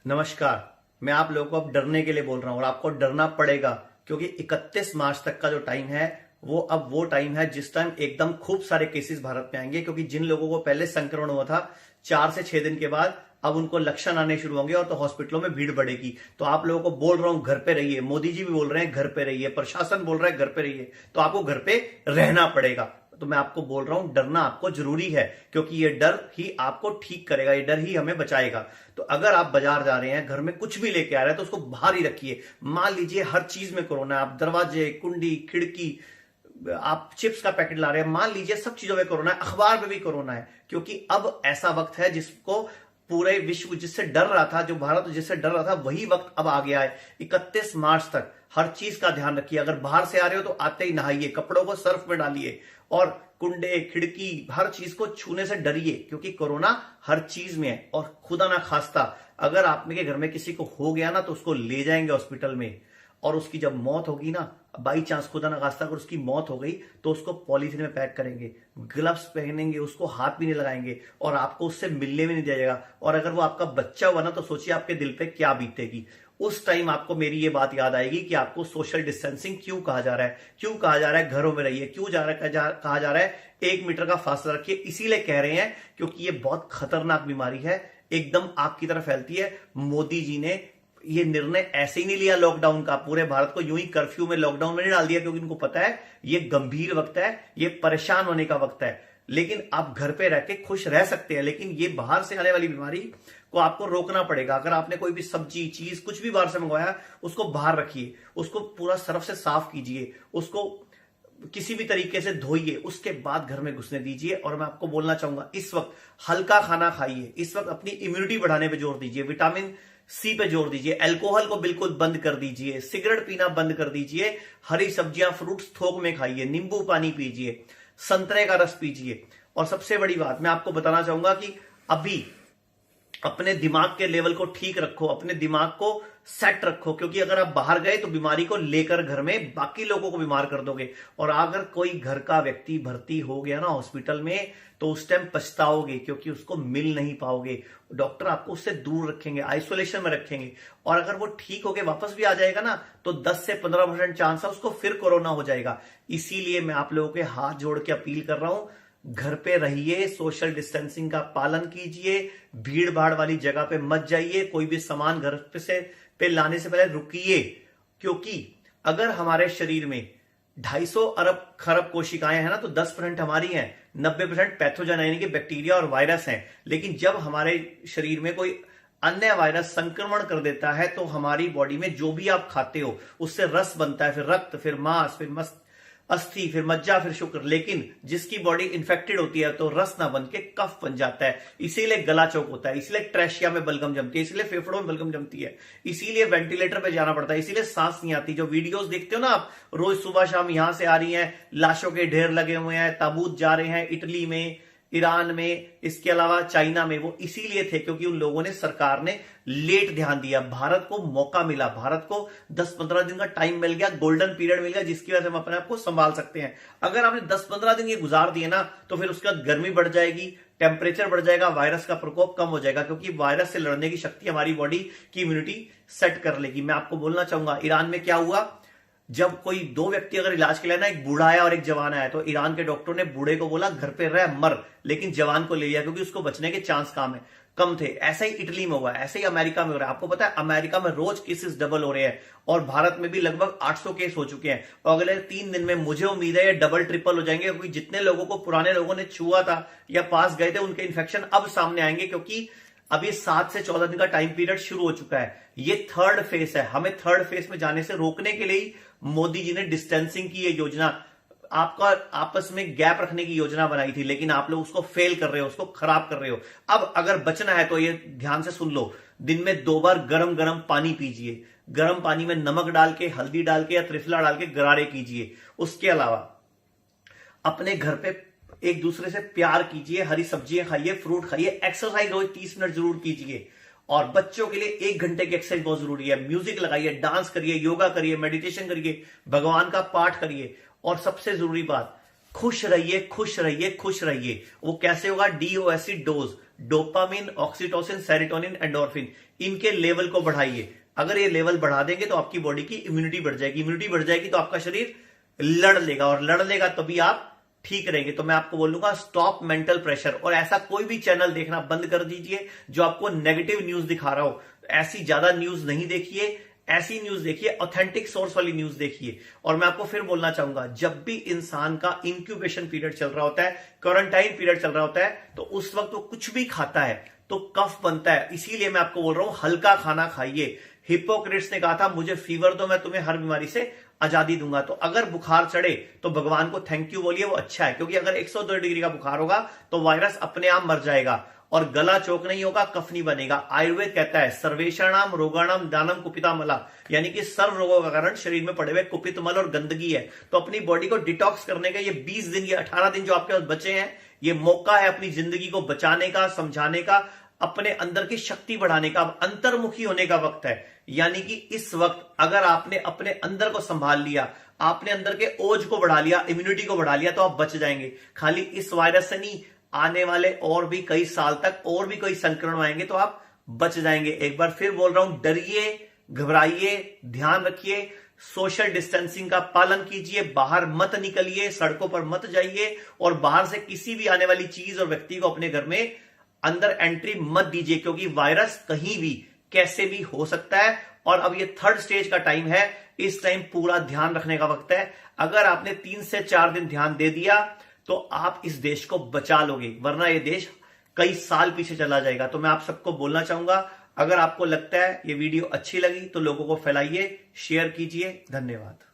नमस्कार। मैं आप लोगों को अब डरने के लिए बोल रहा हूं और आपको डरना पड़ेगा क्योंकि 31 मार्च तक का जो टाइम है वो टाइम है जिस टाइम एकदम खूब सारे केसेस भारत में आएंगे, क्योंकि जिन लोगों को पहले संक्रमण हुआ था 4 से 6 दिन के बाद अब उनको लक्षण आने शुरू होंगे और तो हॉस्पिटलों में भीड़ बढ़ेगी। तो आप लोगों को बोल रहा हूं घर पे रहिए, मोदी जी भी बोल रहे हैं घर पे रहिए, प्रशासन बोल रहा है घर पे रहिए, तो आपको घर पे रहना पड़ेगा। तो मैं आपको बोल रहा हूं डरना आपको जरूरी है, क्योंकि ये डर ही आपको ठीक करेगा, ये डर ही हमें बचाएगा। तो अगर आप बाजार जा रहे हैं, घर में कुछ भी लेके आ रहे हैं तो उसको बाहर ही रखिए। मान लीजिए हर चीज में कोरोना है, आप दरवाजे, कुंडी, खिड़की, आप चिप्स का पैकेट ला रहे हैं, मान लीजिए सब चीजों में कोरोना है, अखबार में भी कोरोना है, क्योंकि अब ऐसा वक्त है जिसको पूरे विश्व जिससे डर रहा था, जो भारत जिससे डर रहा था, वही वक्त अब आ गया है। 31 मार्च तक हर चीज का ध्यान रखिए। अगर बाहर से आ रहे हो तो आते ही नहाइए, कपड़ों को सर्फ में डालिए और कुंडे, खिड़की, हर चीज को छूने से डरिए, क्योंकि कोरोना हर चीज में है। और खुदा ना खास्ता अगर आपने के घर में किसी को हो गया ना तो उसको ले जाएंगे हॉस्पिटल में, और उसकी जब मौत होगी ना, बाई चांस खुदा ना खास्ता अगर उसकी मौत हो गई तो उसको पॉलीथीन में पैक करेंगे, ग्लव्स पहनेंगे, उसको हाथ भी नहीं लगाएंगे और आपको उससे मिलने भी नहीं जाएगा। और अगर वो आपका बच्चा हुआ ना तो सोचिए आपके दिल पे क्या बीतेगी। उस टाइम आपको मेरी ये बात याद आएगी कि आपको सोशल डिस्टेंसिंग क्यों कहा जा रहा है, क्यों कहा जा रहा है घरों में रहिए, क्यों कहा जा रहा है 1 मीटर का फासला रखिए। इसीलिए कह रहे हैं क्योंकि ये बहुत खतरनाक बीमारी है, एकदम आग की तरह फैलती है। मोदी जी ने ये निर्णय ऐसे ही नहीं लिया लॉकडाउन का, पूरे भारत को यूं ही कर्फ्यू में, लॉकडाउन में नहीं डाल दिया, क्योंकि उनको पता है ये गंभीर वक्त है, ये परेशान होने का वक्त है। लेकिन आप घर पे रह के खुश रह सकते हैं, लेकिन ये बाहर से आने वाली बीमारी को आपको रोकना पड़ेगा। अगर आपने कोई भी सब्जी, चीज कुछ भी बाहर से मंगवाया, उसको बाहर रखिए, उसको पूरा सर्फ से साफ कीजिए, उसको किसी भी तरीके से धोइए, उसके बाद घर में घुसने दीजिए। और मैं आपको बोलना चाहूंगा इस वक्त हल्का खाना खाइए, इस वक्त अपनी इम्यूनिटी बढ़ाने पे जोर दीजिए, विटामिन सी पे जोर दीजिए, अल्कोहल को बिल्कुल बंद कर दीजिए, सिगरेट पीना बंद कर दीजिए, हरी सब्जियां, फ्रूट्स थोक में खाइए, नींबू पानी पीजिए, संतरे का रस पीजिए। और सबसे बड़ी बात मैं आपको बताना चाहूंगा कि अभी अपने दिमाग के लेवल को ठीक रखो, अपने दिमाग को सेट रखो, क्योंकि अगर आप बाहर गए तो बीमारी को लेकर घर में बाकी लोगों को बीमार कर दोगे। और अगर कोई घर का व्यक्ति भर्ती हो गया ना हॉस्पिटल में तो उस टाइम पछताओगे, क्योंकि उसको मिल नहीं पाओगे। डॉक्टर आपको उससे दूर रखेंगे, आइसोलेशन में रखेंगे। और अगर वो ठीक होके वापस भी आ जाएगा ना तो 10 से 15% चांस है उसको फिर कोरोना हो जाएगा। इसीलिए मैं आप लोगों के हाथ जोड़ के अपील कर रहा हूं, घर पे रहिए, सोशल डिस्टेंसिंग का पालन कीजिए, भीड़ भाड़ वाली जगह पे मत जाइए, कोई भी सामान घर पे लाने से पहले रुकिए। क्योंकि अगर हमारे शरीर में 250 अरब खरब कोशिकाएं हैं ना तो 10% हमारी हैं, 90% पैथोजन यानी कि बैक्टीरिया और वायरस हैं। लेकिन जब हमारे शरीर में कोई अन्य वायरस संक्रमण कर देता है तो हमारी बॉडी में जो भी आप खाते हो उससे रस बनता है, फिर रक्त, फिर मांस, फिर अस्थि, फिर मज्जा, फिर शुक्र। लेकिन जिसकी बॉडी इन्फेक्टेड होती है तो रस ना बन के कफ बन जाता है, इसीलिए गला चौक होता है, इसीलिए ट्रेशिया में बलगम जमती है, इसीलिए फेफड़ों में बलगम जमती है, इसीलिए वेंटिलेटर पे जाना पड़ता है, इसीलिए सांस नहीं आती। जो वीडियोस देखते हो ना आप रोज सुबह शाम, यहां से आ रही हैं, लाशों के ढेर लगे हुए हैं, ताबूत जा रहे हैं इटली में, ईरान में, इसके अलावा चाइना में, वो इसीलिए थे क्योंकि उन लोगों ने, सरकार ने लेट ध्यान दिया। भारत को मौका मिला, भारत को 10-15 दिन का टाइम मिल गया, गोल्डन पीरियड मिल गया, जिसकी वजह से हम अपने आप को संभाल सकते हैं। अगर आपने 10-15 दिन ये गुजार दिए ना तो फिर उसके बाद गर्मी बढ़ जाएगी, टेम्परेचर बढ़ जाएगा, वायरस का प्रकोप कम हो जाएगा, क्योंकि वायरस से लड़ने की शक्ति हमारी बॉडी की इम्यूनिटी सेट कर लेगी। मैं आपको बोलना चाहूंगा ईरान में क्या हुआ, जब कोई 2 व्यक्ति अगर इलाज के लिए ना, एक बूढ़ा आया और एक जवान आया, तो ईरान के डॉक्टर ने बूढ़े को बोला घर पे रह मर, लेकिन जवान को ले लिया क्योंकि उसको बचने के चांस कम थे। ऐसा ही इटली में हुआ, ऐसे ही अमेरिका में हो रहा है। आपको पता है अमेरिका में रोज केसेस डबल हो रहे हैं और भारत में भी लगभग 800 केस हो चुके हैं। और अगले 3 दिन में मुझे उम्मीद है ये डबल ट्रिपल हो जाएंगे, क्योंकि जितने लोगों को पुराने लोगों ने छुआ था या पास गए थे उनके इन्फेक्शन अब सामने आएंगे, क्योंकि अभी 7 से 14 दिन का टाइम पीरियड शुरू हो चुका है। ये थर्ड फेज है, हमें थर्ड फेज में जाने से रोकने के लिए मोदी जी ने डिस्टेंसिंग की ये योजना, आपका आपस में गैप रखने की योजना बनाई थी, लेकिन आप लोग उसको फेल कर रहे हो, उसको खराब कर रहे हो। अब अगर बचना है तो ये ध्यान से सुन लो, दिन में 2 बार गरम गरम पानी पीजिए, गरम पानी में नमक डाल के, हल्दी डाल के या त्रिफला डाल के गरारे कीजिए। उसके अलावा अपने घर पे एक दूसरे से प्यार कीजिए, हरी सब्जियां खाइए, फ्रूट खाइए, एक्सरसाइज रोज 30 मिनट जरूर कीजिए। और बच्चों के लिए 1 घंटे की एक्सरसाइज बहुत जरूरी है। म्यूजिक लगाइए, डांस करिए, योगा करिए, मेडिटेशन करिए, भगवान का पाठ करिए। और सबसे जरूरी बात, खुश रहिए, खुश रहिए, खुश रहिए। वो कैसे होगा? DOSC, dose dopamine, oxytocin, serotonin, endorphin, इनके लेवल को बढ़ाइए। अगर ये लेवल बढ़ा देंगे तो आपकी बॉडी की इम्यूनिटी बढ़ जाएगी, इम्यूनिटी बढ़ जाएगी तो आपका शरीर लड़ लेगा, और लड़ लेगा तभी आप ठीक रहेंगे। तो मैं आपको बोलूंगा स्टॉप मेंटल प्रेशर, और ऐसा कोई भी चैनल देखना बंद कर दीजिए जो आपको नेगेटिव न्यूज दिखा रहा हो। ऐसी ज्यादा न्यूज नहीं देखिए, ऐसी न्यूज देखिए, ऑथेंटिक सोर्स वाली न्यूज देखिए। और मैं आपको फिर बोलना चाहूंगा, जब भी इंसान का इंक्यूबेशन पीरियड चल रहा होता है, क्वारंटाइन पीरियड चल रहा होता है, तो उस वक्त वो कुछ भी खाता है तो कफ बनता है। इसीलिए मैं आपको बोल रहा हूं हल्का खाना खाइए। हिप्पोक्रेट्स ने कहा था मुझे फीवर दो, मैं तुम्हें हर बीमारी से आजादी दूंगा। तो अगर बुखार चढ़े तो भगवान को थैंक यू बोलिए, वो अच्छा है, क्योंकि अगर 102 डिग्री का बुखार होगा तो वायरस अपने आप मर जाएगा और गला चौक नहीं होगा, कफ नहीं बनेगा। आयुर्वेद कहता है सर्वेषाणाम रोगाणाम दानम कुपिता मला, यानी कि सर्व रोगों का कारण शरीर में पड़े हुए कुपित मल और गंदगी है। तो अपनी बॉडी को डिटॉक्स करने का ये 20 दिन, ये 18 दिन जो आपके पास बचे हैं, ये मौका है अपनी जिंदगी को बचाने का, समझाने का, अपने अंदर की शक्ति बढ़ाने का, अंतर्मुखी होने का वक्त है। यानी कि इस वक्त अगर आपने अपने अंदर को संभाल लिया, आपने अंदर के ओज को बढ़ा लिया, इम्यूनिटी को बढ़ा लिया, तो आप बच जाएंगे। खाली इस वायरस से नहीं, आने वाले और भी कई साल तक और भी कोई संक्रमण आएंगे तो आप बच जाएंगे। एक बार फिर बोल रहा हूं, डरिए, घबराइए, ध्यान रखिए, सोशल डिस्टेंसिंग का पालन कीजिए, बाहर मत निकलिए, सड़कों पर मत जाइए, और बाहर से किसी भी आने वाली चीज और व्यक्ति को अपने घर में अंदर एंट्री मत दीजिए, क्योंकि वायरस कहीं भी कैसे भी हो सकता है। और अब ये 3rd स्टेज का टाइम है, इस टाइम पूरा ध्यान रखने का वक्त है। अगर आपने 3 से 4 दिन ध्यान दे दिया तो आप इस देश को बचा लोगे, वरना ये देश कई साल पीछे चला जाएगा। तो मैं आप सबको बोलना चाहूंगा, अगर आपको लगता है ये वीडियो अच्छी लगी तो लोगों को फैलाइए, शेयर कीजिए। धन्यवाद।